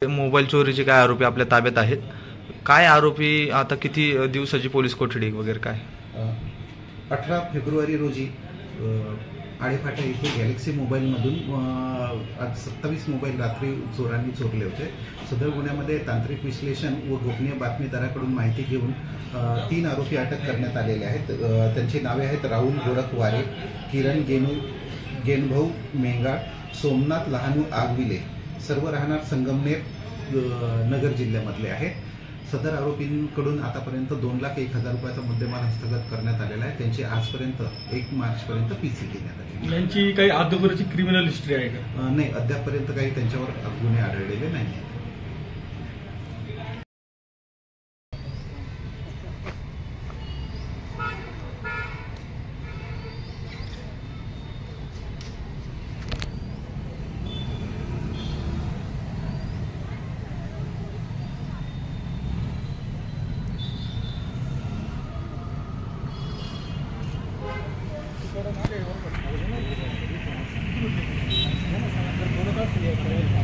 Mobile चोरीचे काय आरोपी आपल्या ताब्यात आहेत? काय आरोपी आता किती दिवसाची पोलीस कोठडी वगैरे काय? 18 फेब्रुवारी रोजी आळेफाटा येथे गॅलेक्सी मोबाईलमधून आज 27 मोबाईल रात्री चोरांनी चोरले होते। सदर गुन्ह्यामध्ये तांत्रिक विश्लेषण व गोपनीय बातमीदाराकडून माहिती घेऊन 3 आरोपी अटक करण्यात आलेले आहेत। त्यांची नावे आहेत राहुल गोरख वारे, किरण गेनभाऊ मेंगा, सोमनाथ लहानू आगविले, सर्व राहणार संगमनेर नगर जिल्ह्यामधले आहेत। सदर आरोपींकडून आतापर्यंत 2,01,000 रुपयाचा मुद्देमाल हस्तगत करण्यात आलेला आहे। त्यांची आजपर्यंत 1 मार्चपर्यंत पीसी घेण्यात आली। यांची काही अगोदरची क्रिमिनल हिस्ट्री आहे का? नाही, अद्यापपर्यंत काही त्यांच्यावर गुन्हे आढळलेले नाही। बोलत